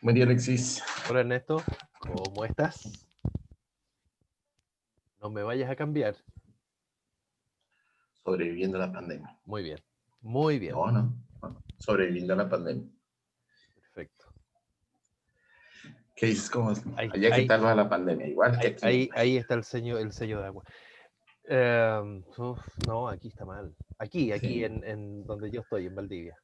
Buen día, Alexis. Hola Ernesto, ¿cómo estás? No me vayas a cambiar. Sobreviviendo a la pandemia. Muy bien, muy bien, No, no. Sobreviviendo a la pandemia. perfecto. ¿Qué dices? ¿Cómo es? Ahí, Allá, ¿qué ahí, tal va la pandemia? Igual que ahí, aquí, me ahí, ahí imagino. está el sello de agua. No, aquí está mal. Aquí Sí. en donde yo estoy, en Valdivia.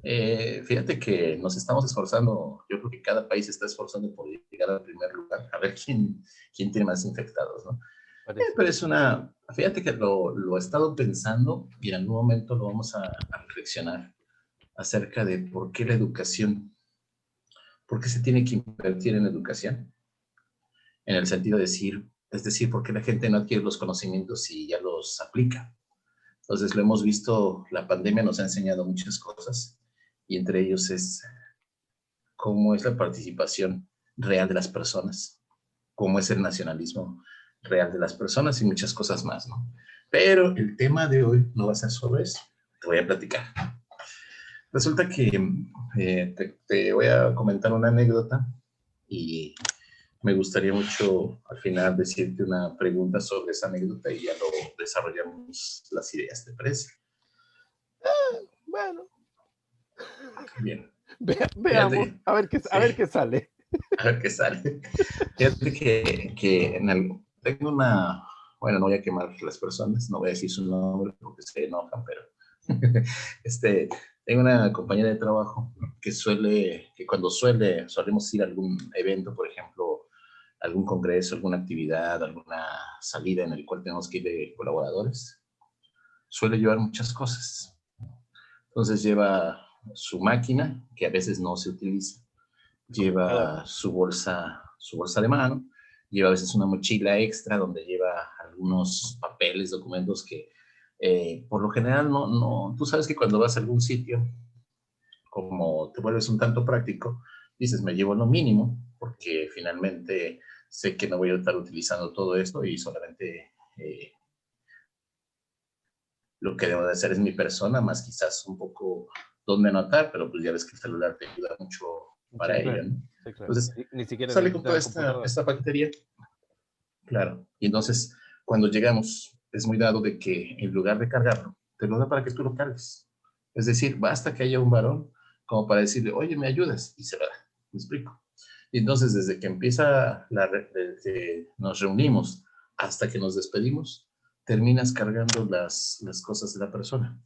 Fíjate que nos estamos esforzando. Yo creo que cada país se está esforzando por llegar al primer lugar. A ver quién tiene más infectados, ¿no? Parece. Pero es una. Fíjate que lo he estado pensando y en algún momento lo vamos a reflexionar acerca de por qué la educación, por qué se tiene que invertir en educación en el sentido de decir, es decir, porque la gente no adquiere los conocimientos y ya los aplica. Entonces, lo hemos visto, la pandemia nos ha enseñado muchas cosas y entre ellos es cómo es la participación real de las personas, cómo es el nacionalismo real de las personas y muchas cosas más, ¿no? Pero el tema de hoy no va a ser sobre eso. Te voy a platicar. Resulta que te voy a comentar una anécdota y me gustaría mucho al final decirte una pregunta sobre esa anécdota y ya lo desarrollamos las ideas, ¿te parece? Bueno, Bien. veamos, Fíjate, a sí, ver qué sale. a ver qué sale. Fíjate que tengo una, bueno, no voy a quemar las personas, no voy a decir su nombre porque se enojan, pero este, tengo una compañera de trabajo que cuando solemos ir a algún evento, por ejemplo, algún congreso, alguna actividad, alguna salida en el cual tenemos que ir de colaboradores, suele llevar muchas cosas. Entonces lleva su máquina, que a veces no se utiliza, El computador. lleva su bolsa de mano, lleva a veces una mochila extra donde lleva algunos papeles, documentos que por lo general tú sabes que cuando vas a algún sitio, como te vuelves un tanto práctico, dices, me llevo lo mínimo, porque finalmente sé que no voy a estar utilizando todo esto y solamente lo que debo de hacer es mi persona, más quizás un poco donde anotar, pero pues ya ves que el celular te ayuda mucho Sí, para ello, claro. ¿no? Sí, claro. Entonces, Ni siquiera sale con necesitas toda el computador. esta batería, claro. Y entonces, cuando llegamos, es muy dado de que en lugar de cargarlo, te lo da para que tú lo cargues. Es decir, basta que haya un varón como para decirle, oye, ¿me ayudas? Y se lo da. ¿Me explico? Y entonces, desde que desde que nos reunimos hasta que nos despedimos, terminas cargando las cosas de la persona.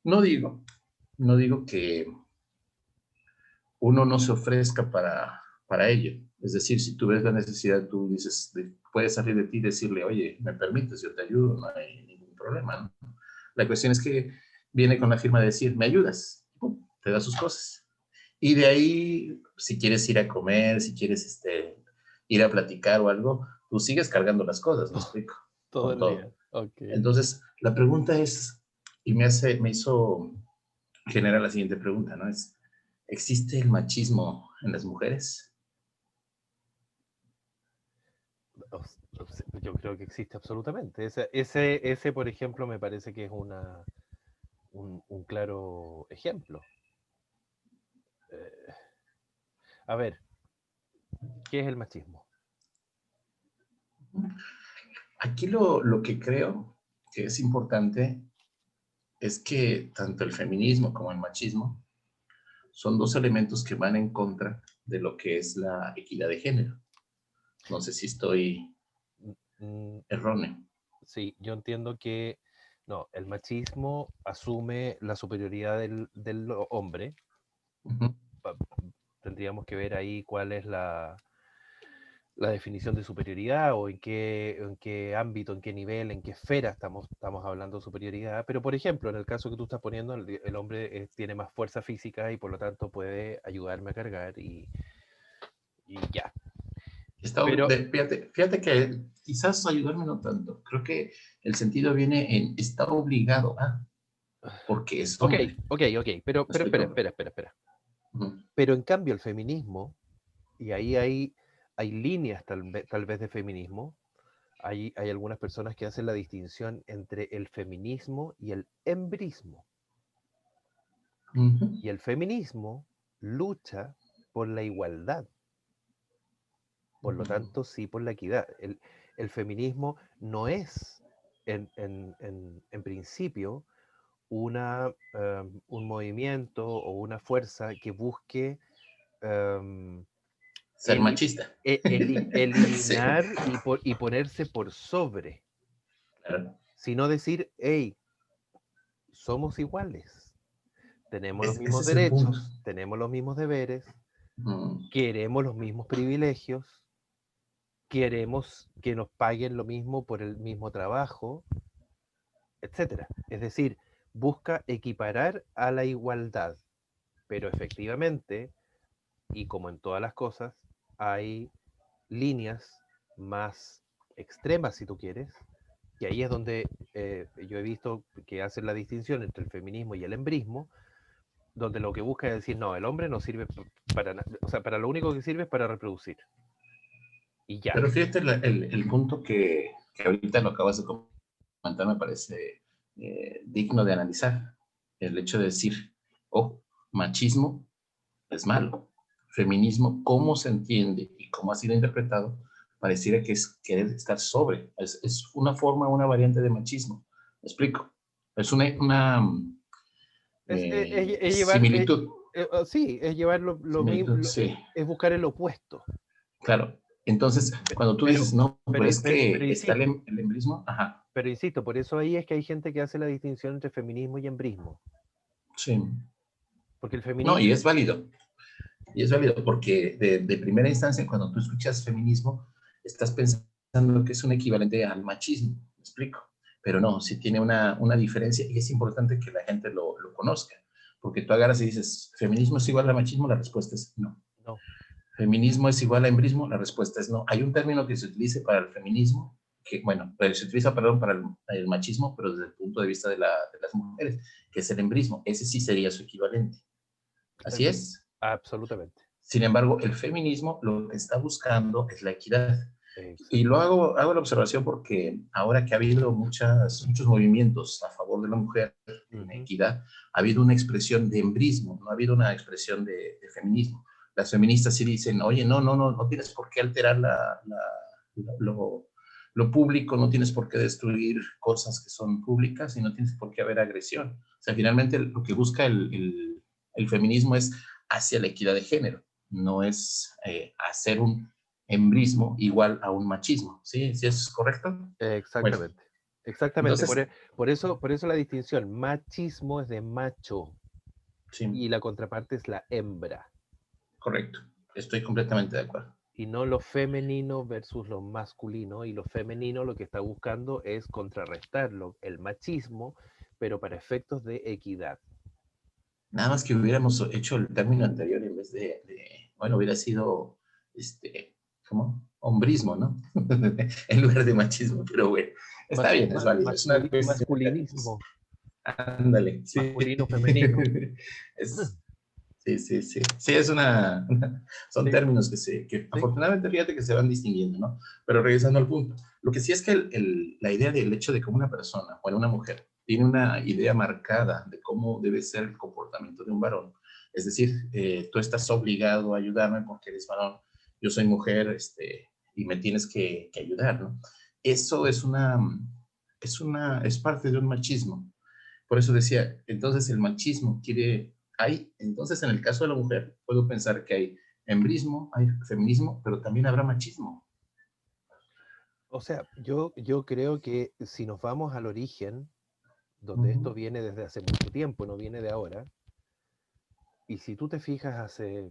No digo, no digo que uno no se ofrezca para ello. Es decir, si tú ves la necesidad, tú dices, puedes salir de ti y decirle, oye, me permites, yo te ayudo, no hay ningún problema, ¿no? La cuestión es que viene con la firma de decir, me ayudas, ¡pum!, te da sus cosas. Y de ahí, si quieres ir a comer, si quieres ir a platicar o algo, tú sigues cargando las cosas, ¿me explico? Todo Con el día. todo. Ok. Entonces, la pregunta es, y me hizo generar la siguiente pregunta, ¿no? ¿Existe el machismo en las mujeres? Yo creo que existe absolutamente. Ese, por ejemplo, me parece que es un claro ejemplo. Eh, a ver, ¿qué es el machismo? Aquí lo que creo que es importante es que tanto el feminismo como el machismo son dos elementos que van en contra de lo que es la equidad de género. No sé si estoy Mm, erróneo. sí, yo entiendo que no, el machismo asume la superioridad del hombre. Ujú. Pa- Tendríamos que ver ahí cuál es la definición de superioridad o en qué ámbito, en qué nivel, en qué esfera estamos hablando de superioridad. Pero, por ejemplo, en el caso que tú estás poniendo, el hombre tiene más fuerza física y por lo tanto puede ayudarme a cargar y ya. Pero, Fíjate que quizás ayudarme no tanto. Creo que el sentido viene en está obligado a, porque es ok, hombre. ok, ¿Me pero espera, explico? espera, espera, espera. Ujú. Pero en cambio el feminismo, y ahí hay líneas tal vez de feminismo, hay algunas personas que hacen la distinción entre el feminismo y el embrismo. Ujú. Y el feminismo lucha por la igualdad, por lo tanto, sí por la equidad. El feminismo no es, en principio, un movimiento o una fuerza que busque em, Ser machista. Sí, eliminar y ponerse por sobre, claro. sino decir, hey, somos iguales, tenemos los Ese mismos es el punto. derechos, tenemos los mismos deberes, Mm. queremos los mismos privilegios, queremos que nos paguen lo mismo por el mismo trabajo, etcétera. Es decir, busca equiparar a la igualdad, pero efectivamente, y como en todas las cosas, hay líneas más extremas, si tú quieres, que ahí es donde yo he visto que hacen la distinción entre el feminismo y el embrismo, donde lo que busca es decir, no, el hombre no sirve para nada, o sea, para lo único que sirve es para reproducir. Y ya. Pero fíjate el punto que ahorita lo acabas de comentar, me parece digno de analizar. El hecho de decir, oh, machismo es malo. Feminismo, cómo se entiende y cómo ha sido interpretado, pareciera que es querer estar sobre. Es una forma, una variante de machismo. ¿Me explico? Es una Es llevar, similitud. sí, es llevar lo mismo, Similitud, sí. es buscar el opuesto. Claro. Entonces, cuando tú Pero, dices, no, pero pero, es pero, que pero está insisto, el embrismo, ajá, pero insisto, por eso ahí es que hay gente que hace la distinción entre feminismo y embrismo. sí. Porque el No, feminismo, y es válido. Y es válido porque de primera instancia, cuando tú escuchas feminismo, estás pensando que es un equivalente al machismo, ¿me explico? Pero no, sí tiene una diferencia y es importante que la gente lo conozca. Porque tú agarras y dices, ¿feminismo es igual a machismo? La respuesta es no. no. ¿Feminismo es igual a embrismo? La respuesta es no. Hay un término que se utiliza para el feminismo, que, bueno, se utiliza, perdón, para el machismo, pero desde el punto de vista de las mujeres, que es el embrismo. Ese sí sería su equivalente. Así es. Absolutamente. Sin embargo, el feminismo lo que está buscando es la equidad. Y Exacto. lo hago la observación porque ahora que ha habido muchos movimientos a favor de la mujer en Ujú. equidad, ha habido una expresión de embrismo, no ha habido una expresión de feminismo. Las feministas sí dicen, oye, no tienes por qué alterar lo público, no tienes por qué destruir cosas que son públicas y no tienes por qué haber agresión. O sea, finalmente lo que busca el feminismo es hacia la equidad de género, no es hacer un embrismo igual a un machismo. ¿Sí? ¿Sí es correcto? Bueno, Exactamente. Exactamente. entonces, Por eso la distinción. Machismo es de macho sí, y la contraparte es la hembra. correcto. Estoy completamente de acuerdo. Y no lo femenino versus lo masculino. Y lo femenino lo que está buscando es contrarrestarlo, el machismo, pero para efectos de equidad. Nada más que hubiéramos hecho el término anterior en vez bueno, hubiera sido, ¿cómo? Hombrismo, ¿no? En lugar de machismo, pero bueno, está bien, es válido. Es una cuestión de términos. Masculino, Ándale, sí. masculino, femenino. Es, sí, sí, sí. Sí, son Sí, términos que sí. afortunadamente fíjate que se van distinguiendo, ¿no? Pero regresando al punto, lo que sí es que la idea del hecho de que una persona, o una mujer, tiene una idea marcada de cómo debe ser el comportamiento de un varón, es decir, tú estás obligado a ayudarme porque eres varón, yo soy mujer, y me tienes que ayudar, ¿no? Eso es parte de un machismo. Por eso decía, entonces el machismo entonces en el caso de la mujer, puedo pensar que hay embrismo, hay feminismo, pero también habrá machismo. O sea, yo creo que si nos vamos al origen, donde Uh-huh. esto viene desde hace mucho tiempo, no viene de ahora, y si tú te fijas hace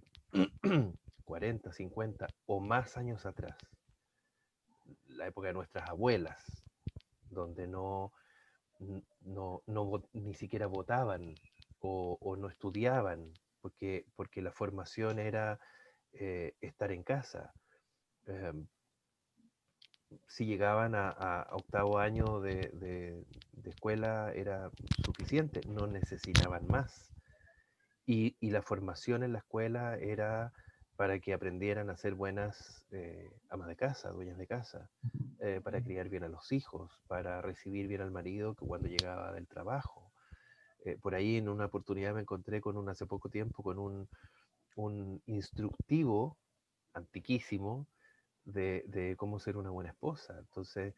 40, 50 o más años atrás, la época de nuestras abuelas, donde ni siquiera votaban o no estudiaban, porque la formación era estar en casa. Eh, si llegaban a octavo año de escuela era suficiente, no necesitaban más. Y la formación en la escuela era para que aprendieran a ser buenas amas de casa, dueñas de casa, para criar bien a los hijos, para recibir bien al marido cuando llegaba del trabajo. Por ahí en una oportunidad me encontré hace poco tiempo con un instructivo antiquísimo de cómo ser una buena esposa. Entonces,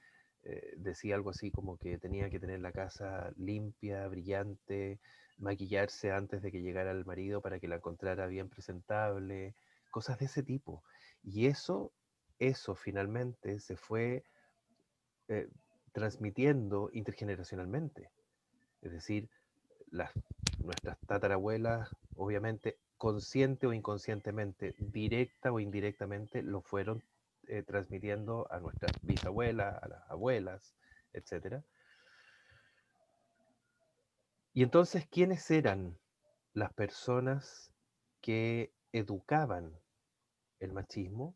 decía algo así como que tenía que tener la casa limpia, brillante, maquillarse antes de que llegara el marido para que la encontrara bien presentable, cosas de ese tipo. Y eso finalmente se fue eh, transmitiendo intergeneracionalmente. Es decir, las, nuestras tatarabuelas, obviamente, consciente o inconscientemente, directa o indirectamente, lo fueron transmitiendo a nuestras bisabuelas, a las abuelas, etcétera. Y entonces, ¿quiénes eran las personas que educaban el machismo?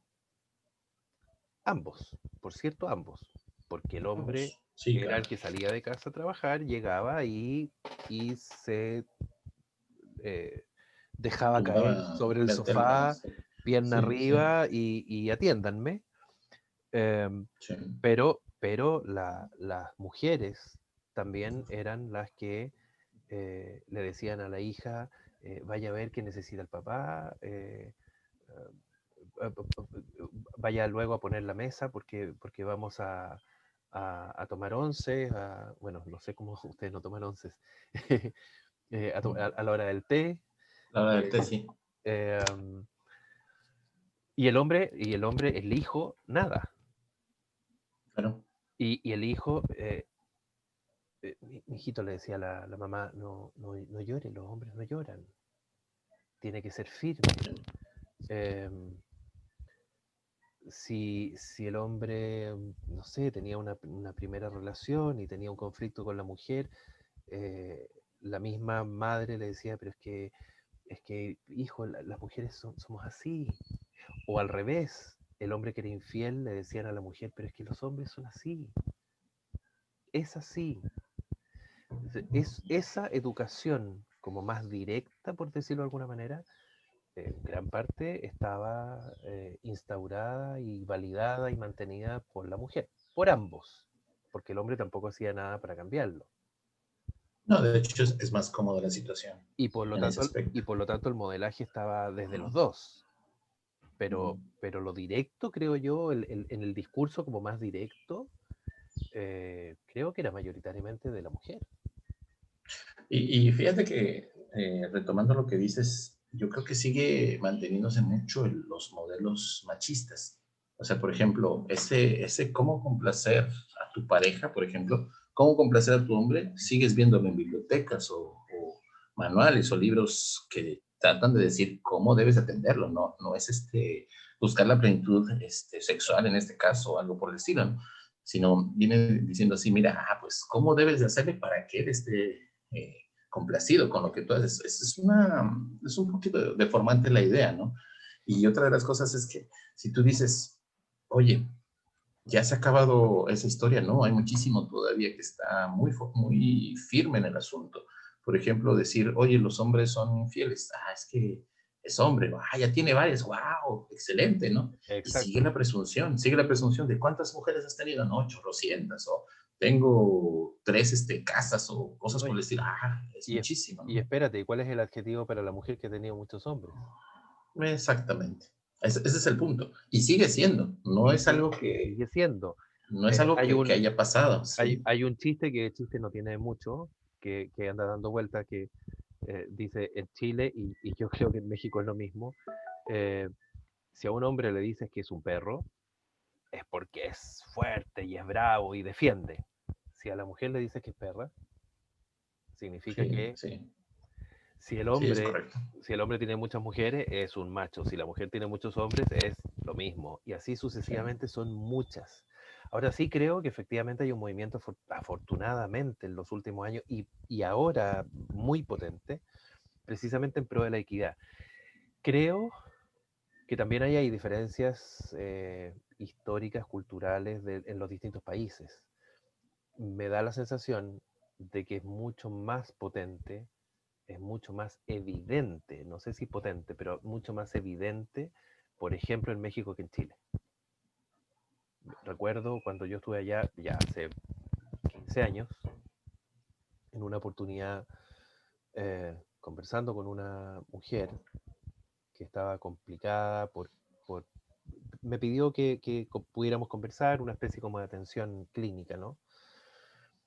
Ambos, por cierto, ambos, porque el hombre Vamos. Sí, era claro. el que salía de casa a trabajar, llegaba y se eh, dejaba caer Tumbaba, sobre el meter la... sofá, pierna Sí, sí, arriba y atiéndanme. Em, sí. pero las mujeres también eran las que le decían a la hija, vaya a ver qué necesita el papá, vaya luego a poner la mesa porque vamos a tomar once, bueno, no sé cómo ustedes no toman onces, a la hora del té. La verdad, eh, sí, em, y el hombre, el hijo, nada. claro. Y el hijo, mi hijito le decía a la mamá, no llore, los hombres no lloran, tiene que ser firme. Em, si el hombre, no sé, tenía una primera relación y tenía un conflicto con la mujer, eh, la misma madre le decía, pero es que hijo, las mujeres somos así. O al revés, el hombre que era infiel le decían a la mujer, pero es que los hombres son así, es así. Es esa educación como más directa, por decirlo de alguna manera, en gran parte estaba instaurada y validada y mantenida por la mujer, por ambos, porque el hombre tampoco hacía nada para cambiarlo. No, de hecho es más cómoda la situación Y por lo en ese tanto, aspecto. el modelaje estaba desde los dos. Ujú. Pero lo directo, creo yo, en el discurso como más directo, creo que era mayoritariamente de la mujer. Y fíjate que, retomando lo que dices, yo creo que sigue manteniéndose mucho los modelos machistas. O sea, por ejemplo, ese cómo complacer a tu pareja, por ejemplo, cómo complacer a tu hombre, sigues viéndolo en bibliotecas o manuales o libros que tratan de decir cómo debes atenderlo, no, no es buscar la plenitud sexual en este caso o algo por el estilo, ¿no? Sino viene diciendo así, mira, pues cómo debes de hacerle para que él esté complacido con lo que tú haces. Es un poquito deformante la idea, ¿no? Y otra de las cosas es que si tú dices, oye, ya se ha acabado esa historia, ¿no? Hay muchísimo todavía que está muy firme en el asunto. Por ejemplo, decir, oye, los hombres son infieles. Es que es hombre. Ya tiene varias. Wow, excelente, ¿no? Y Exacto. sigue la presunción de cuántas mujeres has tenido, no, 800, o tengo tres casas o cosas No, por el estilo. Es y, es- muchísimo, y ¿no? espérate, ¿cuál es el adjetivo para la mujer que ha tenido muchos hombres? Exactamente. Ese es el punto. Y sigue siendo. No Y, es algo y sigue que, siendo. no es algo Hay que un, haya pasado, sí. hay un chiste que el chiste no tiene mucho, que anda dando vuelta, que dice en Chile, y yo creo que en México es lo mismo, eh, si a un hombre le dices que es un perro, es porque es fuerte y es bravo y defiende. Si a la mujer le dices que es perra, significa Sí, que sí, si el sí, es hombre, correcto. si el hombre tiene muchas mujeres, es un macho. Si la mujer tiene muchos hombres, es lo mismo. Y así Sí. sucesivamente son muchas. Ahora sí creo que efectivamente hay un movimiento afortunadamente en los últimos años y ahora muy potente, precisamente en pro de la equidad. Creo que también ahí hay diferencias históricas, culturales en los distintos países. Me da la sensación de que es mucho más potente, es mucho más evidente, no sé si potente, pero mucho más evidente, por ejemplo, en México que en Chile. Recuerdo cuando yo estuve allá, ya hace 15 años, en una oportunidad conversando con una mujer que estaba complicada me pidió que pudiéramos conversar, una especie como de atención clínica, ¿no?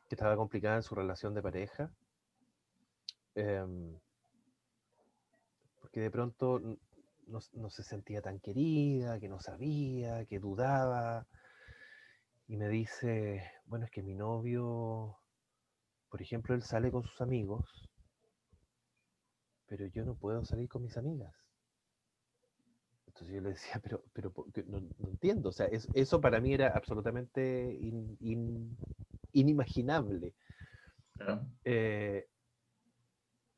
Que estaba complicada en su relación de pareja, em, porque de pronto no se sentía tan querida, que no sabía, que dudaba, y me dice, bueno, es que mi novio, por ejemplo, él sale con sus amigos, pero yo no puedo salir con mis amigas. Entonces yo le decía, pero no entiendo, o sea, eso para mí era absolutamente inimaginable. Claro. Eh,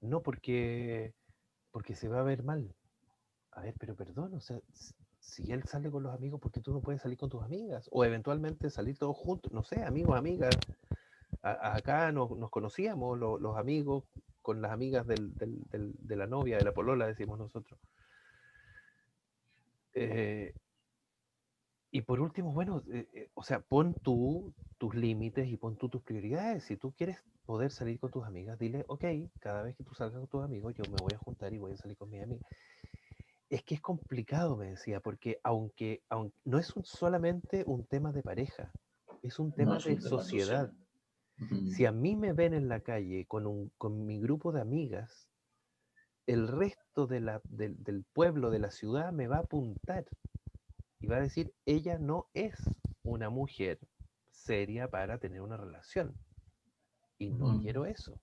no porque se va a ver mal. A ver, pero perdón, o sea, si él sale con los amigos, ¿por qué tú no puedes salir con tus amigas? O eventualmente salir todos juntos, no sé, amigos, amigas. Acá nos conocíamos los amigos con las amigas de la novia, de la polola, decimos nosotros. Eh, y por último, bueno, o sea, pon tú tus límites y pon tú tus prioridades. Si tú quieres poder salir con tus amigas, dile, ok, cada vez que tú salgas con tus amigos, yo me voy a juntar y voy a salir con mis amigas. Es que es complicado, me decía, porque aunque no es solamente un tema de pareja, es un No tema es de un tema sociedad. social. Ujú. Si a mí me ven en la calle con mi grupo de amigas, el resto del pueblo, de la ciudad, me va a apuntar y va a decir, ella no es una mujer seria para tener una relación. Y no Ujú. quiero eso.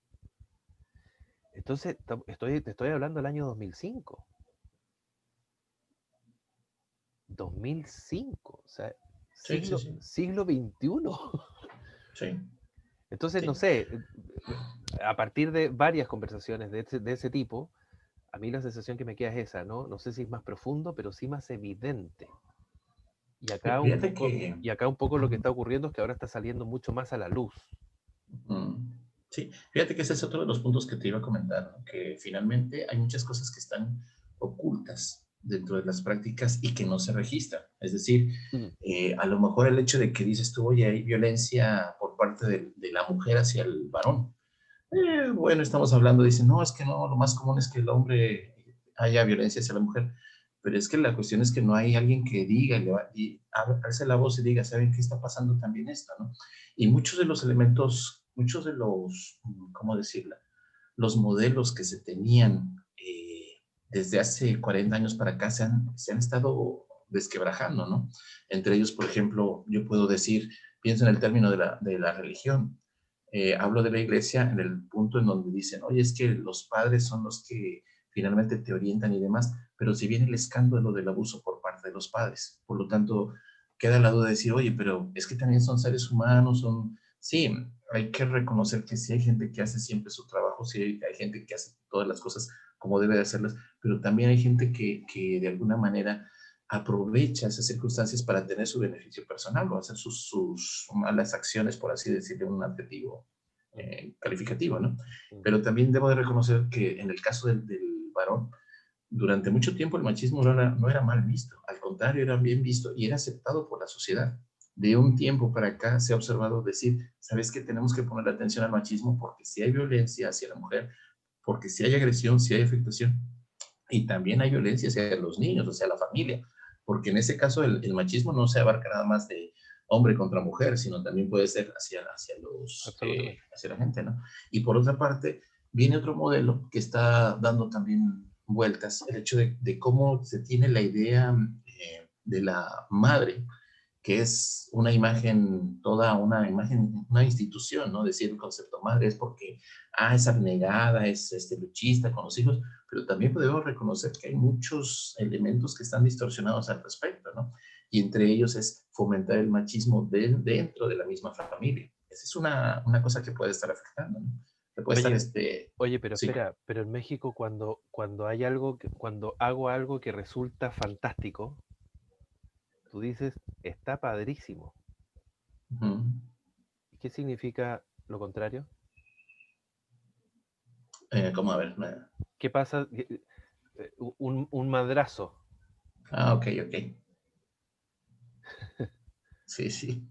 Entonces, te estoy hablando del año 2005. 2005, o sea, Sí, sí, sí. siglo XXI. Sí, Entonces, no sí. sé, a partir de varias conversaciones de ese tipo, a mí la sensación que me queda es esa, ¿no? No sé si es más profundo, pero sí más evidente. Fíjate que... Y acá un poco lo que Ujú. está ocurriendo es que ahora está saliendo mucho más a la luz. Sí, fíjate que ese es otro de los puntos que te iba a comentar, ¿no? Que finalmente hay muchas cosas que están ocultas dentro de las prácticas y que no se registran. Es decir, Mm, a lo mejor el hecho de que dices tú, oye, hay violencia por parte de la mujer hacia el varón. Bueno, estamos hablando, dicen, no, es que no, lo más común es que el hombre haya violencia hacia la mujer, pero es que la cuestión es que no hay alguien que diga y alce la voz y diga, ¿saben qué está pasando también esto, no? Y muchos de los elementos, muchos de los, ¿cómo decirlo? Los modelos que se tenían desde hace 40 años para acá se han estado desquebrajando, ¿no? Entre ellos, por ejemplo, yo puedo decir, pienso en el término de la religión. Hablo de la iglesia en el punto en donde dicen, oye, es que los padres son los que finalmente te orientan y demás, pero si viene el escándalo del abuso por parte de los padres, por lo tanto, queda la duda de decir, oye, pero es que también son seres humanos, son, sí, hay que reconocer que sí hay gente que hace siempre su trabajo, sí hay gente que hace todas las cosas como debe de hacerlas, pero también hay gente que de alguna manera aprovecha esas circunstancias para tener su beneficio personal o hacer sus malas acciones, por así decirlo, un adjetivo mm, calificativo, ¿no? mm. Pero también debo de reconocer que en el caso del varón, durante mucho tiempo el machismo no era mal visto, al contrario, era bien visto y era aceptado por la sociedad. De un tiempo para acá se ha observado decir, ¿sabes qué? Tenemos que poner atención al machismo porque si hay violencia hacia la mujer, porque si hay agresión, si hay afectación, y también hay violencia hacia los niños, hacia la familia, porque en ese caso el machismo no se abarca nada más de hombre contra mujer, sino también puede ser Absolutamente. hacia la gente, ¿no? Y por otra parte, viene otro modelo que está dando también vueltas, el hecho de cómo se tiene la idea de la madre, que es una imagen, toda una imagen, una institución, ¿no? Decir el concepto madre es porque, es abnegada, es luchista con los hijos, pero también podemos reconocer que hay muchos elementos que están distorsionados al respecto, ¿no? Y entre ellos es fomentar el machismo dentro de la misma familia. Esa es una cosa que puede estar afectando, ¿no? Que puede estar, Oye, oye, pero sí, espera, pero en México cuando hay algo, cuando hago algo que resulta fantástico, tú dices, está padrísimo. uh-huh. ¿Y qué significa lo contrario? ¿Cómo? A ver, ¿Qué pasa? Un madrazo, ok, ok, sí, sí.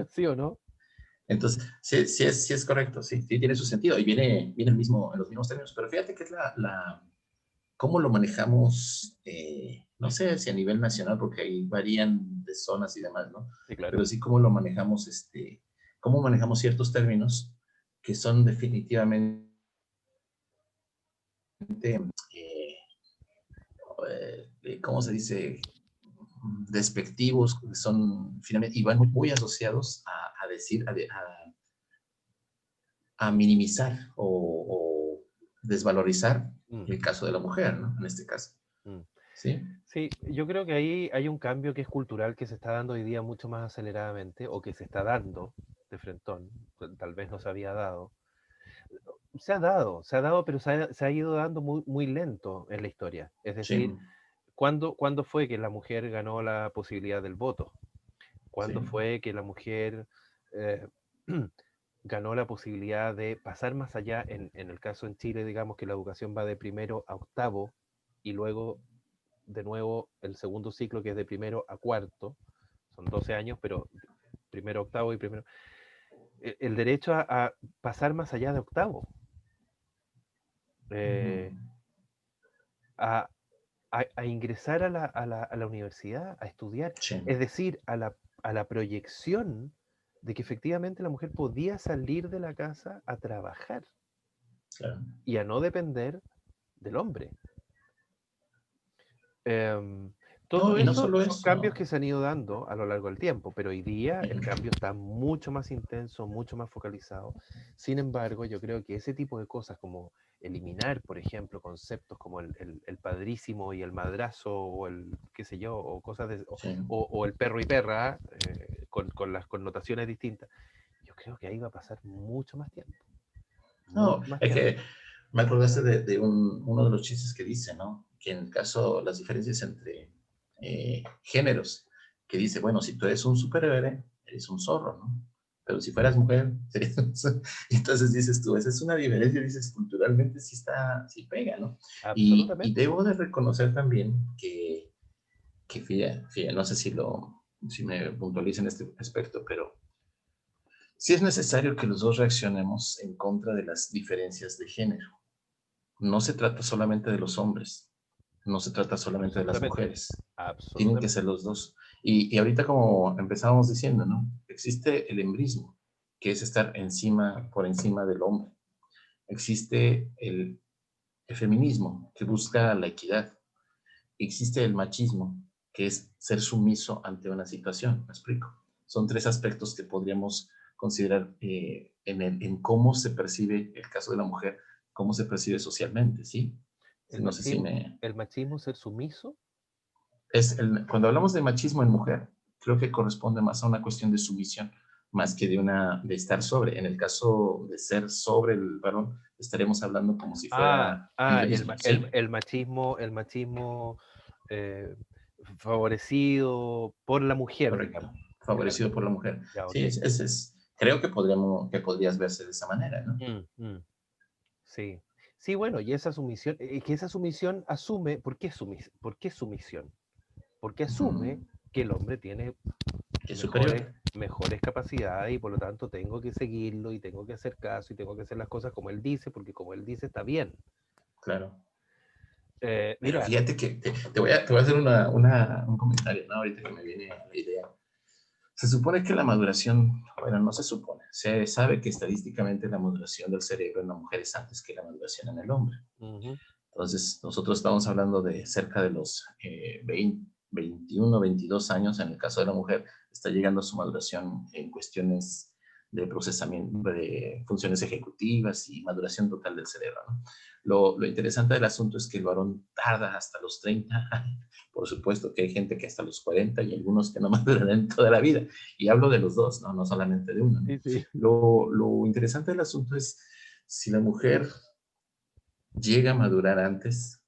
¿sí o no? Entonces, sí es correcto, sí tiene su sentido y viene el mismo, en los mismos términos, pero fíjate que es ¿cómo lo manejamos? No sé si a nivel nacional, porque ahí varían de zonas y demás, ¿no? Sí, claro. Pero sí cómo lo manejamos, cómo manejamos ciertos términos que son definitivamente, eh, ¿cómo se dice? Despectivos, que son finalmente, y van muy asociados a decir, a minimizar o desvalorizar Mm, el caso de la mujer, ¿no? En este caso, mm. ¿sí? Sí, yo creo que ahí hay un cambio que es cultural que se está dando hoy día mucho más aceleradamente, o que se está dando de frentón, tal vez no se había dado. Se ha dado, pero se ha ido dando muy, muy lento en la historia. Es Sí, decir, ¿cuándo fue que la mujer ganó la posibilidad del voto? sí, ¿Cuándo fue que la mujer eh, ganó la posibilidad de pasar más allá? En el caso en Chile, digamos que la educación va de primero a octavo y luego de nuevo el segundo ciclo, que es de primero a cuarto, son 12 años, pero primero a octavo y primero... El derecho a pasar más allá de octavo, ujú, eh, a, a ingresar a la universidad, a estudiar, sí, es decir, a la proyección de que efectivamente la mujer podía salir de la casa a trabajar claro. y a no depender del hombre. Em, No, Todo y no eso solo son cambios eso. que se han ido dando a lo largo del tiempo, pero hoy día el Ujú, cambio está mucho más intenso, mucho más focalizado. Sin embargo, yo creo que ese tipo de cosas como eliminar, por ejemplo, conceptos como el padrísimo y el madrazo o el qué sé yo, o cosas de, sí. o el perro y perra, con las connotaciones distintas, yo creo que ahí va a pasar mucho más tiempo, No, mucho más es tiempo. que me acordaste de uno de los chistes que dice, ¿no? Que en el caso, las diferencias entre géneros, que dice, bueno, si tú eres un superhéroe, eres un zorro, ¿no? Pero si fueras mujer, serías un zorro. Entonces dices tú, esa es una diferencia, dices, culturalmente sí está, sí pega, ¿no? Y Absolutamente. debo de reconocer también que fíjate, no sé si me puntualicen este aspecto, pero sí es necesario que los dos reaccionemos en contra de las diferencias de género. No se trata solamente de los hombres, no se trata solamente de las Absolutamente. mujeres, tienen que ser Absolutamente. los dos. Y ahorita como empezábamos diciendo, ¿no? Existe el embrismo, que es estar por encima del hombre. Existe el feminismo, que busca la equidad. Existe el machismo, que es ser sumiso ante una situación. ¿Me explico? Son tres aspectos que podríamos considerar en cómo se percibe el caso de la mujer, cómo se percibe socialmente, ¿sí? El No sé si machismo, me... el machismo ser sumiso. Cuando hablamos de machismo en mujer, creo que corresponde más a una cuestión de sumisión, más que de estar sobre. En el caso de ser sobre el varón, estaremos hablando como si fuera embrismo, ¿sí? El machismo eh, favorecido por la mujer, Correcto. digamos. Claro, Favorecido por la mujer. ya, ok. Sí, creo que podrías verse de esa manera, ¿no? Mm, mm, sí. Sí, bueno, y esa sumisión, que esa sumisión asume, ¿por qué sumisión? Porque asume Ujú. que el hombre tiene Que es mejores, superior, mejores capacidades y por lo tanto tengo que seguirlo y tengo que hacer caso y tengo que hacer las cosas como él dice, porque como él dice está bien. claro. Pero Mira, fíjate que te voy a hacer un comentario, ¿no? Ahorita que me viene la idea. Se supone que la maduración, bueno, no se supone, se sabe que estadísticamente la maduración del cerebro en la mujer es antes que la maduración en el hombre. ujú, Entonces, nosotros estamos hablando de cerca de los 20, 21, 22 años, en el caso de la mujer, está llegando a su maduración en cuestiones de procesamiento de funciones ejecutivas y maduración total del cerebro, ¿no? Lo interesante del asunto es que el varón tarda hasta los 30. Por supuesto que hay gente que hasta los 40 y algunos que no maduran en toda la vida. Y hablo de los dos, no solamente de uno, ¿no? sí, sí. Lo interesante del asunto es si la mujer llega a madurar antes,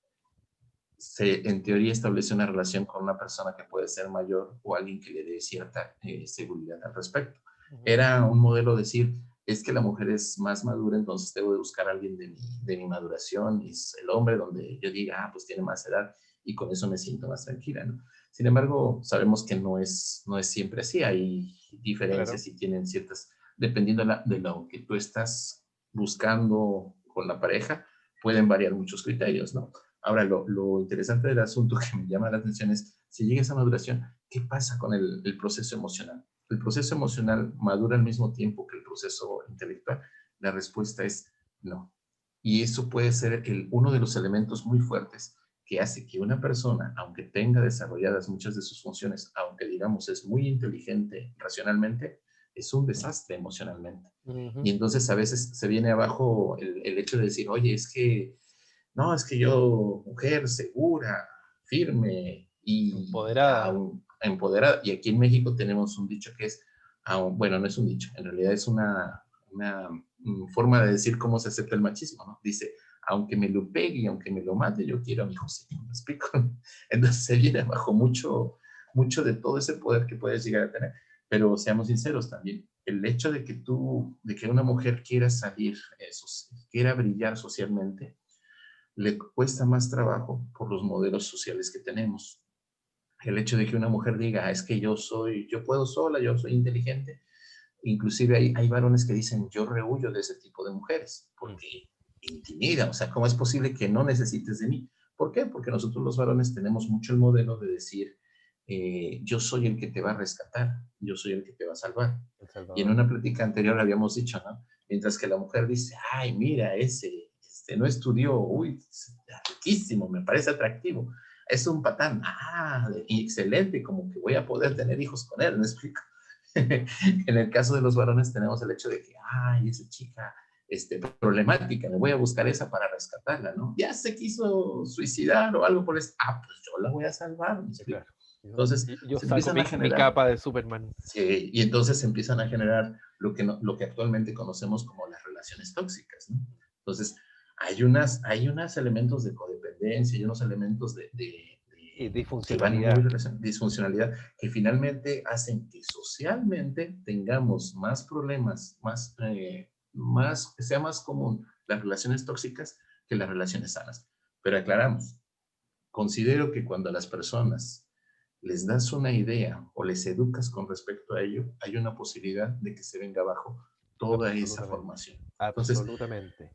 en teoría establece una relación con una persona que puede ser mayor o alguien que le dé cierta seguridad al respecto. Ujú. Era un modelo decir, es que la mujer es más madura, entonces debo de buscar a alguien de mi maduración, y es el hombre donde yo diga, pues tiene más edad y con eso me siento más tranquila, ¿no? Sin embargo, sabemos que no es siempre así, hay Claro. diferencias y tienen ciertas, dependiendo de lo que tú estás buscando con la pareja, pueden variar muchos criterios, ¿no? Ahora, lo interesante del asunto que me llama la atención es, si llega esa maduración, ¿qué pasa con el proceso emocional? ¿El proceso emocional madura al mismo tiempo que el proceso intelectual? La respuesta es no. Y eso puede ser uno de los elementos muy fuertes que hace que una persona, aunque tenga desarrolladas muchas de sus funciones, aunque digamos es muy inteligente racionalmente, es un desastre emocionalmente. Y Ujú. entonces a veces se viene abajo el hecho de decir, oye, es que, no, es que yo, mujer segura, firme y Empoderada. aún empoderada. Y aquí en México tenemos un dicho que es, bueno, no es un dicho, en realidad es una forma de decir cómo se acepta el machismo, ¿no? Dice, aunque me lo pegue y aunque me lo mate, yo quiero a mi José, ¿me explico? Entonces se viene abajo mucho de todo ese poder que puedes llegar a tener. Pero seamos sinceros también, el hecho de que una mujer quiera salir, quiera brillar socialmente, le cuesta más trabajo por los modelos sociales que tenemos. El hecho de que una mujer diga, es que yo puedo sola, yo soy inteligente, inclusive hay varones que dicen, yo rehuyo de ese tipo de mujeres, Mm, porque intimida, o sea, ¿cómo es posible que no necesites de mí? ¿Por qué? Porque nosotros los varones tenemos mucho el modelo de decir, yo soy el que te va a rescatar, yo soy el que te va a salvar. El Y en Salvador. una plática anterior habíamos dicho, ¿no? Mientras que la mujer dice, ay, mira, no estudió, uy, es riquísimo, me parece atractivo, es un patán, excelente, como que voy a poder tener hijos con él, ¿me explico? En el caso de los varones tenemos el hecho de que, ay, esa chica problemática, me voy a buscar esa para rescatarla, ¿no? Ya se quiso suicidar o algo por eso, pues yo la voy a salvar, ¿me Sí, explico? claro. Yo, Entonces yo se saco empiezan a mi generar, capa de Superman. sí, y entonces se empiezan a generar lo que actualmente conocemos como las relaciones tóxicas, ¿no? Entonces, hay unos elementos de codependencia, hay unos elementos Y que van muy disfuncionalidad. relacionados, disfuncionalidad, que finalmente hacen que socialmente tengamos más problemas, que sea más común las relaciones tóxicas que las relaciones sanas. Pero aclaramos, considero que cuando a las personas les das una idea o les educas con respecto a ello, hay una posibilidad de que se venga abajo toda esa Absolutamente. formación. Entonces, Absolutamente.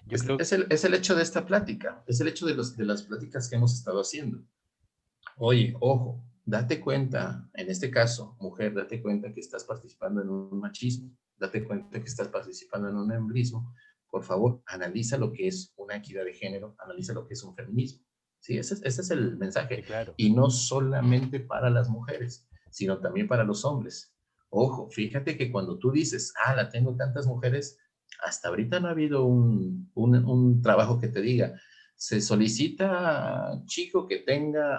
Yo creo que es el hecho de esta plática, es el hecho de las pláticas que hemos estado haciendo. Oye, ojo, date cuenta, en este caso, mujer, date cuenta que estás participando en un machismo, date cuenta que estás participando en un embrismo. Por favor, analiza lo que es una equidad de género, analiza lo que es un feminismo. Sí, ese es el mensaje. sí, claro. Y no solamente para las mujeres, sino también para los hombres. Ojo, fíjate que cuando tú dices, la tengo tantas mujeres, hasta ahorita no ha habido un trabajo que te diga, se solicita chico que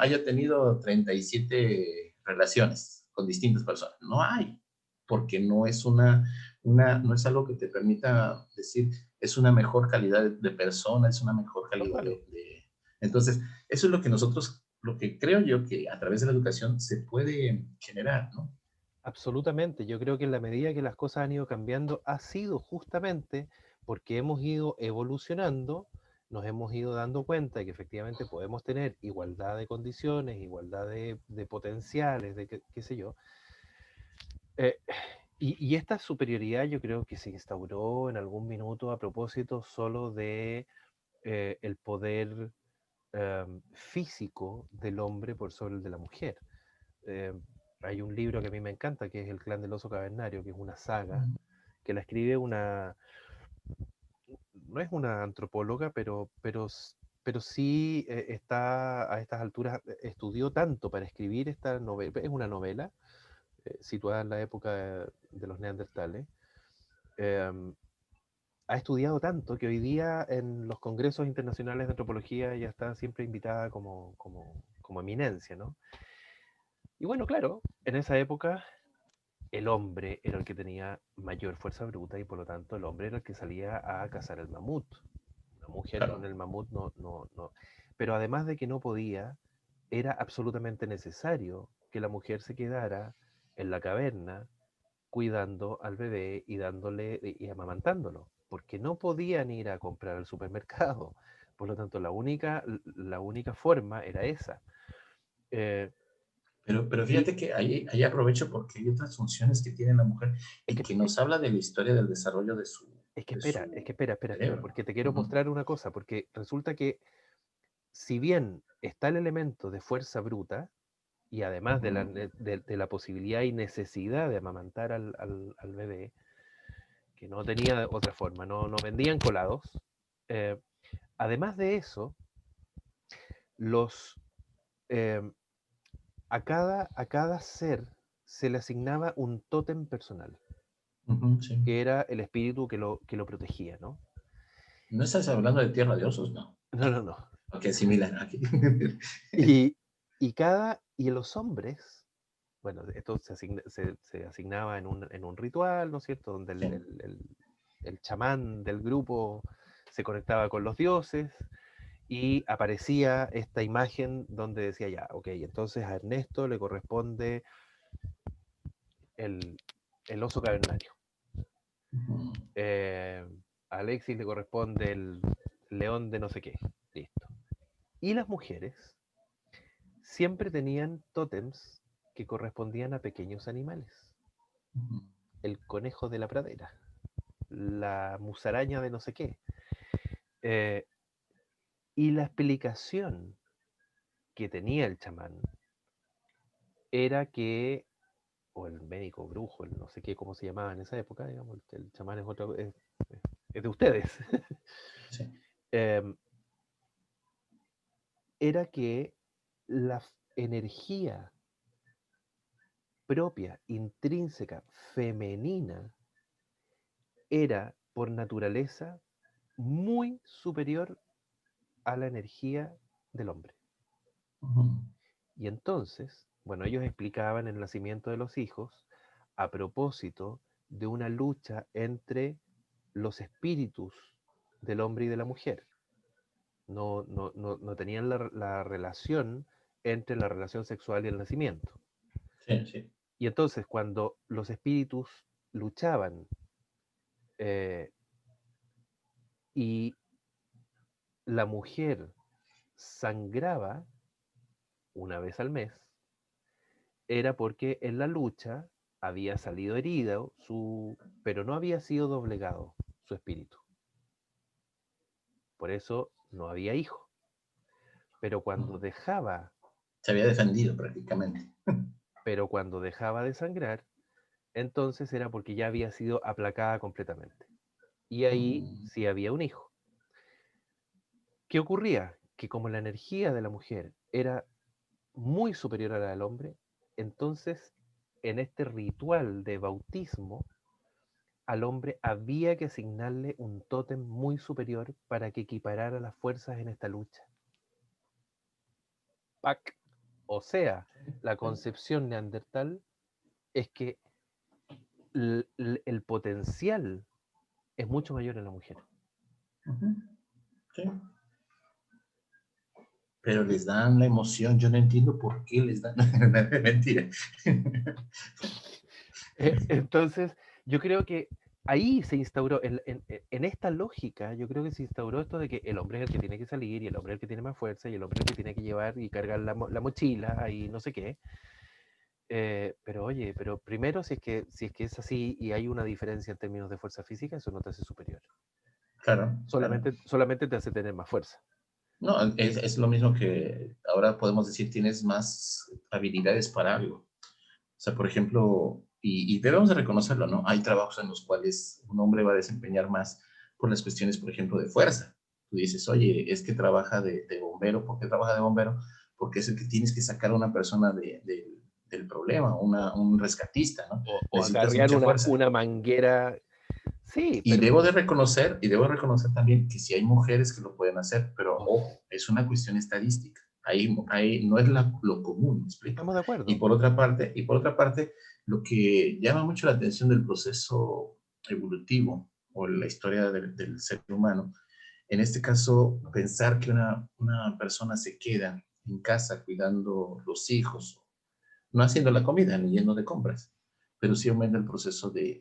haya tenido 37 relaciones con distintas personas. No hay, porque no es algo que te permita decir, es una mejor calidad de persona, es una mejor No, calidad claro. Entonces, eso es lo que lo que creo yo que a través de la educación se puede generar, ¿no? Absolutamente. Yo creo que en la medida que las cosas han ido cambiando, ha sido justamente porque hemos ido evolucionando, nos hemos ido dando cuenta de que efectivamente podemos tener igualdad de condiciones, igualdad de potenciales, de qué sé yo. Eh, y esta superioridad yo creo que se instauró en algún minuto a propósito solo de el poder físico del hombre por sobre el de la mujer. Eh, Hay un libro que a mí me encanta, que es El clan del oso cavernario, que es una saga, que la escribe no es una antropóloga, pero sí está a estas alturas, estudió tanto para escribir esta novela, es una novela situada en la época de los neandertales, eh, ha estudiado tanto que hoy día en los congresos internacionales de antropología ya está siempre invitada como eminencia, ¿no? Y bueno, claro, en esa época el hombre era el que tenía mayor fuerza bruta y por lo tanto el hombre era el que salía a cazar el mamut. La mujer con Claro. el mamut no. Pero además de que no podía, era absolutamente necesario que la mujer se quedara en la caverna cuidando al bebé y dándole y amamantándolo, porque no podían ir a comprar al supermercado. Por lo tanto, la única forma era esa. Eh, Pero y fíjate que ahí aprovecho porque hay otras funciones que tiene la mujer es y que, que nos habla de la historia del desarrollo espera, de su espera, cerebro. porque te quiero Ujú. mostrar una cosa, porque resulta que si bien está el elemento de fuerza bruta, y además de la, Ujú. de la posibilidad y necesidad de amamantar al bebé, que no tenía otra forma, no vendían colados, eh, además de eso, los, eh, a cada ser se le asignaba un tótem personal, Ujú, sí. que era el espíritu que lo protegía, ¿no? No estás hablando de Tierra de Osos, ¿no? No, no, no. Ok, similar. Aquí. Y los hombres, bueno, esto se asignaba en un ritual, ¿no es cierto? Donde Sí. el chamán del grupo se conectaba con los dioses y aparecía esta imagen donde decía ya, ok, entonces a Ernesto le corresponde el, el oso cavernario. Ujú. eh, a Alexis le corresponde el león de no sé qué. Listo. Y las mujeres siempre tenían tótems que correspondían a pequeños animales. Ujú. El conejo de la pradera, la musaraña de no sé qué. Eh, y la explicación que tenía el chamán era que, o el médico brujo, el no sé qué, cómo se llamaba en esa época, digamos, el chamán es otro, es de ustedes. Sí. eh, Era que la energía propia, intrínseca, femenina, era por naturaleza muy superior a la energía del hombre. Ujú. Y entonces, bueno, ellos explicaban el nacimiento de los hijos a propósito de una lucha entre los espíritus del hombre y de la mujer. No tenían la relación entre la relación sexual y el nacimiento. Sí, sí. Y entonces cuando los espíritus luchaban eh, y la mujer sangraba una vez al mes, era porque en la lucha había salido herido, pero no había sido doblegado su espíritu. Por eso no había hijo. Pero cuando Ujú. dejaba, Se había defendido prácticamente. pero cuando dejaba de sangrar, entonces era porque ya había sido aplacada completamente. Y ahí Ujú. sí había un hijo. ¿Qué ocurría? Que como la energía de la mujer era muy superior a la del hombre, entonces en este ritual de bautismo al hombre había que asignarle un tótem muy superior para que equiparara las fuerzas en esta lucha. ¡Pac! O sea, la Sí. concepción neandertal es que el potencial es mucho mayor en la mujer. Ujú. Sí. Pero les dan la emoción, yo no entiendo por qué les dan. Mentira. Entonces, yo creo que ahí se instauró, en esta lógica, yo creo que se instauró esto de que el hombre es el que tiene que salir y el hombre es el que tiene más fuerza y el hombre es el que tiene que llevar y cargar la mochila y no sé qué. Pero oye, pero primero si es que es así y hay una diferencia en términos de fuerza física, eso no te hace superior. Claro, claro. Solamente te hace tener más fuerza. No, es lo mismo que ahora podemos decir, tienes más habilidades para algo. O sea, por ejemplo, y debemos de reconocerlo, ¿no? Hay trabajos en los cuales un hombre va a desempeñar más por las cuestiones, por ejemplo, de fuerza. Tú dices, oye, es que trabaja de bombero. ¿Por qué trabaja de bombero? Porque es el que tienes que sacar a una persona del problema, un rescatista, ¿no? O Necesitas acarrear mucha una, fuerza. una manguera. Sí, Y pero. debo de reconocer también que sí hay mujeres que lo pueden hacer, pero ojo, es una cuestión estadística. Ahí no es lo común, ¿me explico? Estamos de acuerdo. Y por otra parte, lo que llama mucho la atención del proceso evolutivo o la historia del ser humano, en este caso, pensar que una persona se queda en casa cuidando los hijos, no haciendo la comida ni yendo de compras, pero sí aumenta el proceso de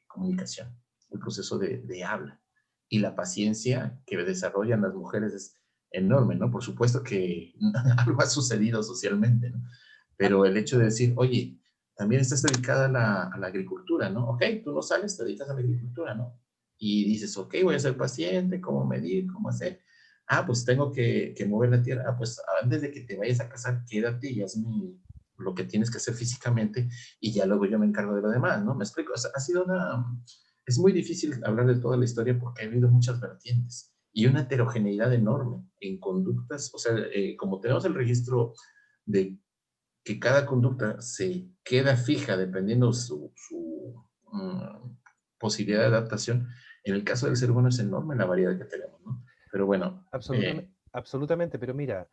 comunicación, el proceso de habla. Y la paciencia que desarrollan las mujeres es enorme, ¿no? Por supuesto que algo ha sucedido socialmente, ¿no? Ah, Pero el hecho de decir, oye, también estás dedicada a la agricultura, ¿no? Ok, tú no sales, te dedicas a la agricultura, ¿no? Y dices, ok, voy a ser paciente, cómo medir, cómo hacer. Pues tengo que mover la tierra. Pues antes de que te vayas a casar, quédate y hazme lo que tienes que hacer físicamente y ya luego yo me encargo de lo demás, ¿no? Me explico. O sea, es muy difícil hablar de toda la historia porque ha habido muchas vertientes y una heterogeneidad enorme en conductas. O sea, como tenemos el registro de que cada conducta se queda fija dependiendo su posibilidad de adaptación, en el caso del ser humano es enorme la variedad que tenemos, ¿no? Pero bueno, Absolutamente, absolutamente, pero mira,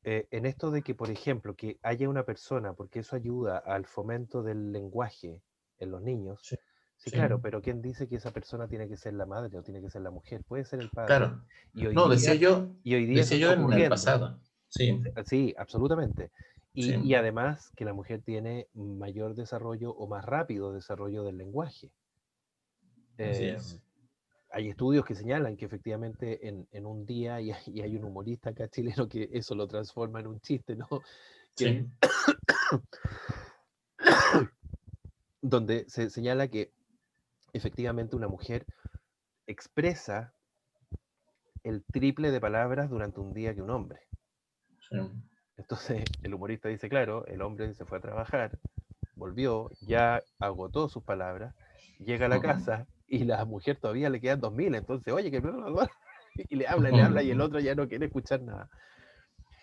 en esto de que, por ejemplo, que haya una persona, porque eso ayuda al fomento del lenguaje en los niños, sí, sí, sí, claro, pero ¿quién dice que esa persona tiene que ser la madre o tiene que ser la mujer? Puede ser el padre. claro. Y hoy No, día, y hoy día eso decía está yo en el ocurriendo. pasado. Sí, Sí, absolutamente. sí, Y además que la mujer tiene mayor desarrollo o más rápido desarrollo del lenguaje. así Eh, es. Hay estudios que señalan que efectivamente en un día, y hay un humorista acá chileno que eso lo transforma en un chiste, ¿no? Que, Sí, donde se señala que efectivamente una mujer expresa el triple de palabras durante un día que un hombre. sí. Entonces el humorista dice, claro, el hombre se fue a trabajar, volvió, ya agotó sus palabras, llega a la casa y la mujer todavía le quedan 2000, entonces, oye, que y le habla y el otro ya no quiere escuchar nada.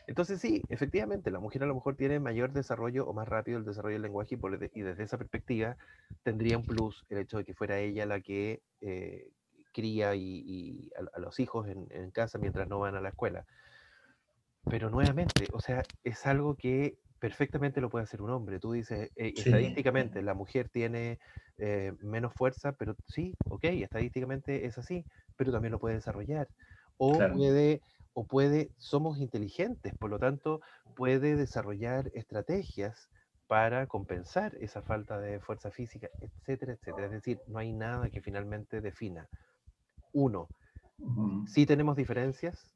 Entonces sí, efectivamente, la mujer a lo mejor tiene mayor desarrollo o más rápido el desarrollo del lenguaje y desde esa perspectiva tendría un plus el hecho de que fuera ella la que cría y a los hijos en casa mientras no van a la escuela. Pero nuevamente, o sea, es algo que perfectamente lo puede hacer un hombre. Tú dices, Sí, estadísticamente la mujer tiene menos fuerza, pero sí, ok, estadísticamente es así, pero también lo puede desarrollar. O claro, puede, somos inteligentes, por lo tanto, puede desarrollar estrategias para compensar esa falta de fuerza física, etcétera, etcétera. Es decir, no hay nada que finalmente defina. Uno, ujú, sí tenemos diferencias,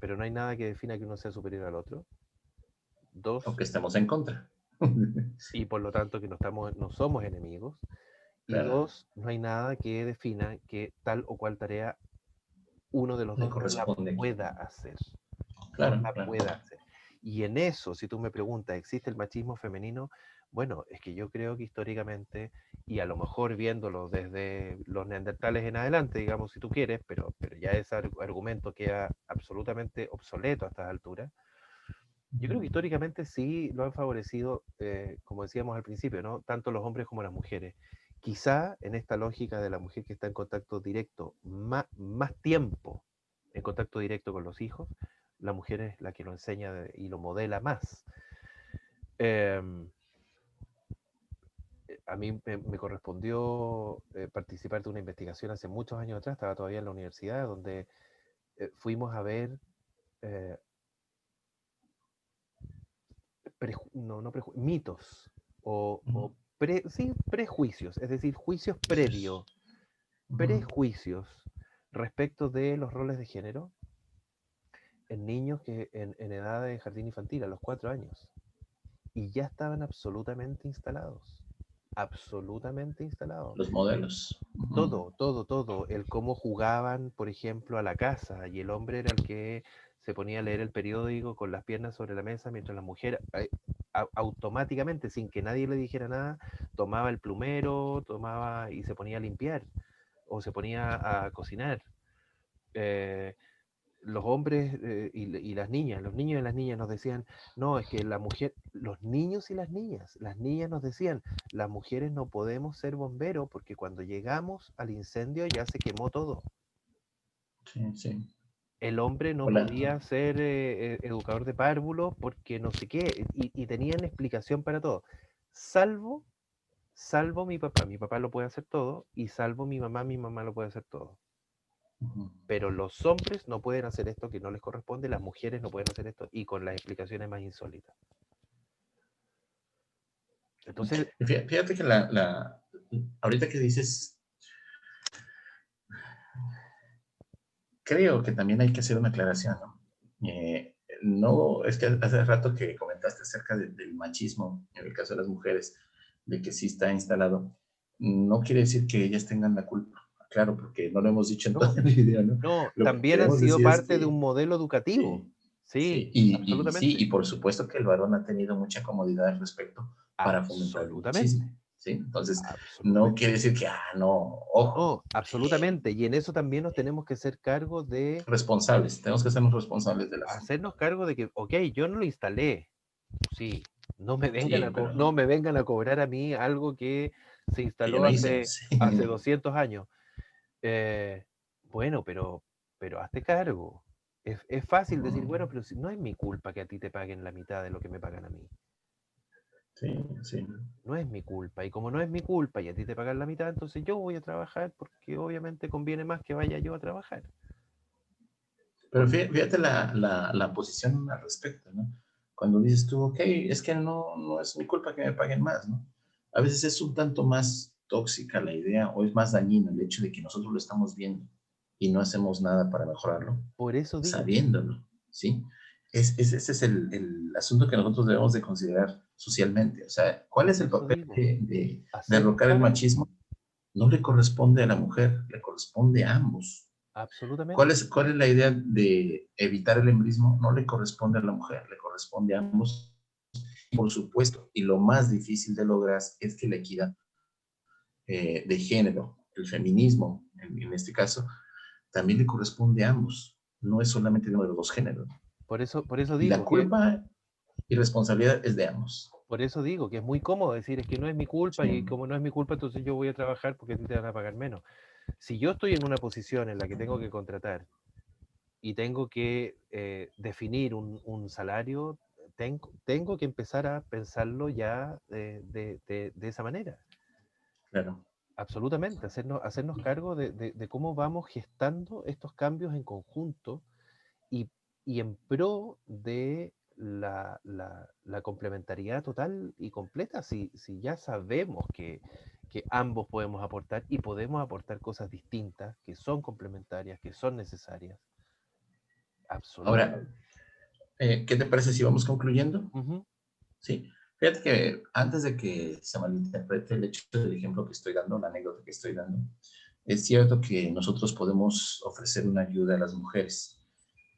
pero no hay nada que defina que uno sea superior al otro. Dos, aunque estemos en contra. y por lo tanto que no, estamos, no somos enemigos. Y Claro, dos, no hay nada que defina que tal o cual tarea uno de los le dos no la corresponde aquí. pueda hacer. No Claro, la claro. pueda hacer. Y en eso, si tú me preguntas, ¿existe el machismo femenino? Bueno, es que yo creo que históricamente, y a lo mejor viéndolo desde los neandertales en adelante, digamos, si tú quieres, pero ya ese argumento queda absolutamente obsoleto a estas alturas. Yo creo que históricamente sí lo han favorecido, como decíamos al principio, ¿no? Tanto los hombres como las mujeres. Quizá en esta lógica de la mujer que está en contacto directo, más tiempo en contacto directo con los hijos, la mujer es la que lo enseña y lo modela más. Em, a mí me correspondió participar de una investigación hace muchos años atrás, estaba todavía en la universidad, donde fuimos a ver eh, mitos Ujú. sí, prejuicios, es decir, juicios Juicios. Ujú. prejuicios respecto de los roles de género en niños que en edad de jardín infantil, a los 4 años, y ya estaban absolutamente instalados. Los modelos. Ujú. Todo, todo, todo. El cómo jugaban, por ejemplo, a la casa y el hombre era el que se ponía a leer el periódico con las piernas sobre la mesa mientras la mujer automáticamente, sin que nadie le dijera nada, tomaba el plumero, tomaba y se ponía a limpiar o se ponía a cocinar. Eh, los hombres y las niñas, los niños y las niñas nos decían, no, es que la mujer, los niños y las niñas nos decían, las mujeres no podemos ser bomberos porque cuando llegamos al incendio ya se quemó todo. Sí, sí. El hombre no Hola. podía ser educador de párvulos porque no sé qué, y tenían explicación para todo, salvo, salvo mi papá lo puede hacer todo, y salvo mi mamá lo puede hacer todo. Ujú. Pero los hombres no pueden hacer esto que no les corresponde, las mujeres no pueden hacer esto, y con las explicaciones más insólitas. Entonces, Fíjate que ahorita que dices, creo que también hay que hacer una aclaración, ¿no? No, es que hace rato que comentaste acerca del machismo, en el caso de las mujeres, de que sí está instalado, no quiere decir que ellas tengan la culpa. claro, porque no lo hemos dicho en todo No, el video, ¿no? no, Lo que también han queremos sido decir es parte de un que modelo educativo. sí, Sí, sí, y sí, y absolutamente. por supuesto que el varón ha tenido mucha comodidad al respecto para fomentar el Absolutamente, machismo, ¿sí? Entonces, no absolutamente. quiere decir que, no, ojo, No, absolutamente. Y en eso también nos tenemos que hacer cargo de responsables, tenemos que hacernos responsables del asunto. hacernos cargo de que, ok, yo no lo instalé, sí, Sí, no pero me vengan a cobrar a mí algo que se que yo instaló no hice, hace sí. 200 años. Eh, bueno, pero hazte cargo. Es fácil decir, Ujú. bueno, pero si, no es mi culpa que a ti te paguen la mitad de lo que me pagan a mí. Sí, sí. No es mi culpa. Y como no es mi culpa y a ti te pagan la mitad, entonces yo voy a trabajar porque obviamente conviene más que vaya yo a trabajar. Pero fíjate la posición al respecto, ¿no? Cuando dices tú, ok, es que no es mi culpa que me paguen más, ¿no? A veces es un tanto más tóxica la idea o es más dañino el hecho de que nosotros lo estamos viendo y no hacemos nada para mejorarlo, Por eso digo, sabiéndolo, ¿sí? Ese es el asunto que nosotros debemos de considerar socialmente. O sea, ¿cuál es por el eso papel digo, de hacernos derrocar el cargo, machismo? No le corresponde a la mujer, le corresponde a ambos. absolutamente. ¿Cuál es la idea de evitar el embrismo? No le corresponde a la mujer, le corresponde a ambos, por supuesto. Y lo más difícil de lograr es que la equidad de género, el feminismo, en este caso, también le corresponde a ambos. No es solamente de uno de los dos géneros. Por eso Y la digo que culpa y responsabilidad es de ambos. Por eso digo que es muy cómodo decir, es que no es mi culpa Sí, y como no es mi culpa, entonces yo voy a trabajar porque a ti te van a pagar menos. Si yo estoy en una posición en la que tengo que contratar y tengo que definir un salario, tengo que empezar a pensarlo ya de esa manera. claro. Absolutamente, hacernos cargo de cómo vamos gestando estos cambios en conjunto y, y en pro de la complementariedad total y completa, si ya sabemos que ambos podemos aportar y podemos aportar cosas distintas, que son complementarias, que son necesarias. Ahora, Absolutamente. ¿qué te parece si vamos concluyendo? Ujú. Sí. Fíjate que antes de que se malinterprete el hecho del ejemplo que estoy dando, la anécdota que estoy dando, es cierto que nosotros podemos ofrecer una ayuda a las mujeres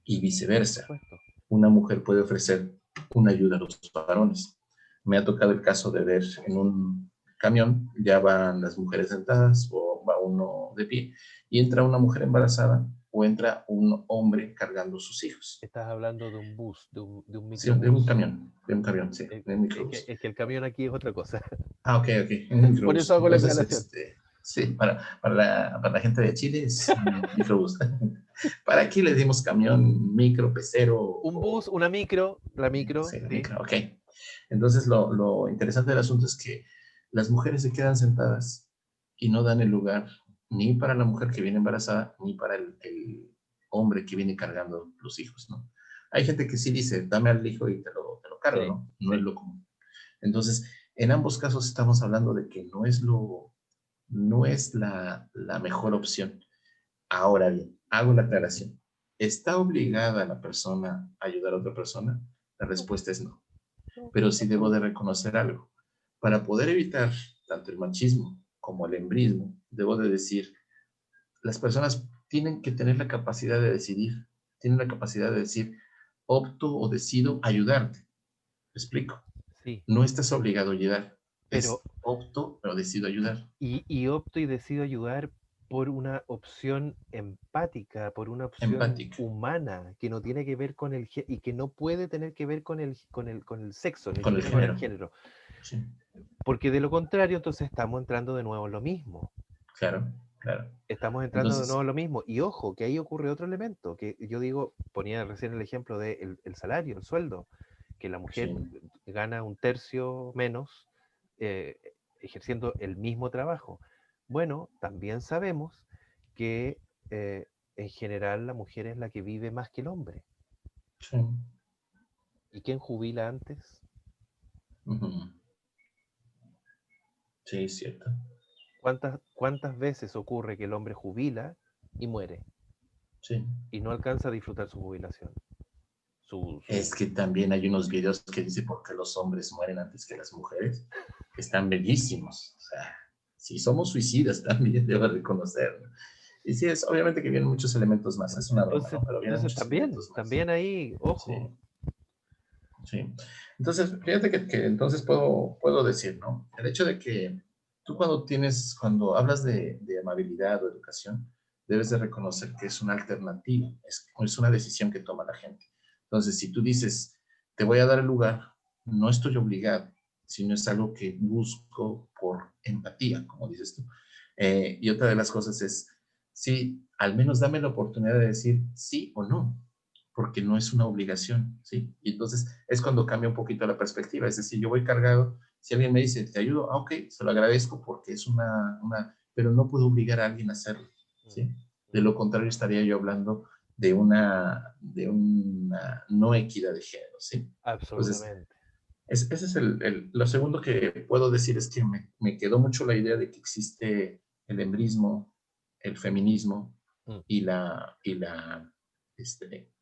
y Por viceversa. supuesto. Una mujer puede ofrecer una ayuda a los varones. Me ha tocado el caso de ver en un camión, ya van las mujeres sentadas o va uno de pie y entra una mujer embarazada o entra un hombre cargando sus hijos. Estás hablando de un bus, de un Sí, microbús. de un camión, sí, de un microbús. Es que el camión aquí es otra cosa. Ah, ok, ok, un Por eso microbús. hago la Entonces, aclaración. sí, para la gente de Chile es un microbús. Para aquí le dimos camión, micro, pecero Un bus, o... una micro, la micro, Sí, sí. micro, ok. Entonces, lo interesante del asunto es que las mujeres se quedan sentadas y no dan el lugar ni para la mujer que viene embarazada, ni para el hombre que viene cargando los hijos, ¿no? Hay gente que sí dice, dame al hijo y te lo cargo, Sí, ¿no? No es sí. lo común. Entonces, en ambos casos estamos hablando de que no es la mejor opción. Ahora bien, hago la aclaración. ¿Está obligada la persona a ayudar a otra persona? La No, respuesta es no. no, Pero sí debo absoluto. de reconocer algo. Para poder evitar tanto el machismo como el embrismo, debo de decir, las personas tienen que tener la capacidad de decidir, tienen la capacidad de decir, opto o decido ayudarte. ¿Me explico? Sí, No estás obligado a ayudar, pero es opto o decido ayudar. y opto y decido ayudar por una opción empática, por una opción Empática, humana, que no tiene que ver con y que no puede tener que ver con el sexo, ni con el siquiera con el género. género. Sí, Porque de lo contrario, entonces estamos entrando de nuevo en lo mismo. claro, claro. Estamos entrando de nuevo Entonces, en lo mismo. Y ojo, que ahí ocurre otro elemento, que yo digo, ponía recién el ejemplo de el salario, el sueldo, que la mujer sí, gana un tercio menos eh, ejerciendo el mismo trabajo. Bueno, también sabemos que en general la mujer es la que vive más que el hombre. sí. ¿Y quién jubila antes? Ujú. Sí, es cierto. Cuántas veces ocurre que el hombre jubila y muere Sí. y no alcanza a disfrutar su jubilación? Su, Es su, que también hay unos videos que dicen por qué los hombres mueren antes que las mujeres, que están bellísimos. O sea, Sí, somos suicidas también, debo reconocer, ¿no? Y sí, es obviamente que vienen muchos elementos más, es una broma, Entonces, ¿no? Pero vienen entonces muchos también, elementos más. también ahí, ojo. Sí, sí. Entonces, fíjate que entonces puedo decir, ¿no? El hecho de que tú cuando hablas de amabilidad o educación, debes de reconocer que es una alternativa, es una decisión que toma la gente. Entonces, si tú dices, te voy a dar el lugar, no estoy obligado, sino es algo que busco por empatía, como dices tú. Y otra de las cosas es, sí, al menos dame la oportunidad de decir sí o no, porque no es una obligación, ¿sí? Y entonces es cuando cambia un poquito la perspectiva, es decir, yo voy cargado, si alguien me dice, te ayudo, ok, se lo agradezco porque es pero no puedo obligar a alguien a hacerlo, ¿sí? De lo contrario estaría yo hablando de una no equidad de género, ¿sí? Entonces, Absolutamente. ese es lo segundo que puedo decir es que me quedó mucho la idea de que existe el embrismo, el feminismo Mm. este,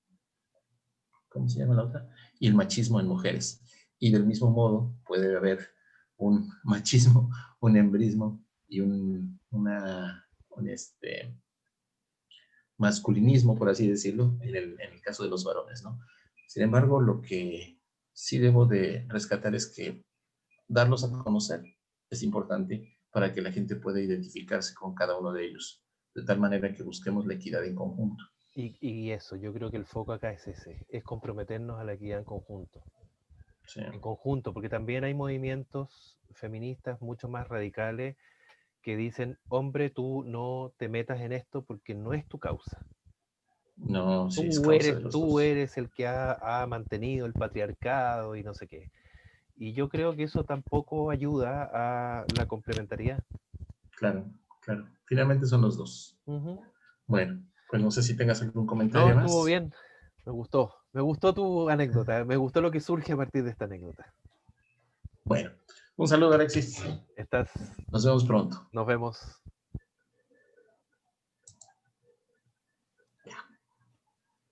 ¿cómo se llama la otra? Y el machismo en mujeres. Y del mismo modo puede haber un machismo, un embrismo y un masculinismo, por así decirlo, en el caso de los varones, ¿no? Sin embargo, lo que sí debo de rescatar es que darlos a conocer es importante para que la gente pueda identificarse con cada uno de ellos, de tal manera que busquemos la equidad en conjunto. Y eso, yo creo que el foco acá es ese, es comprometernos a la equidad Sí, en conjunto, porque también hay movimientos feministas mucho más radicales que dicen, hombre, tú no te metas en esto porque no es tu causa. no, sí es causa de los Tú dos. eres el que ha mantenido el patriarcado y no sé qué. Y yo creo que eso tampoco ayuda a la complementariedad. Claro, claro. Finalmente son los dos. Ujú. Bueno, pues no sé si tengas algún No, comentario estuvo más. bien, me gustó tu anécdota, me gustó lo que surge a partir de esta anécdota. Bueno, un saludo, Alexis. Estás, Nos vemos pronto. nos vemos.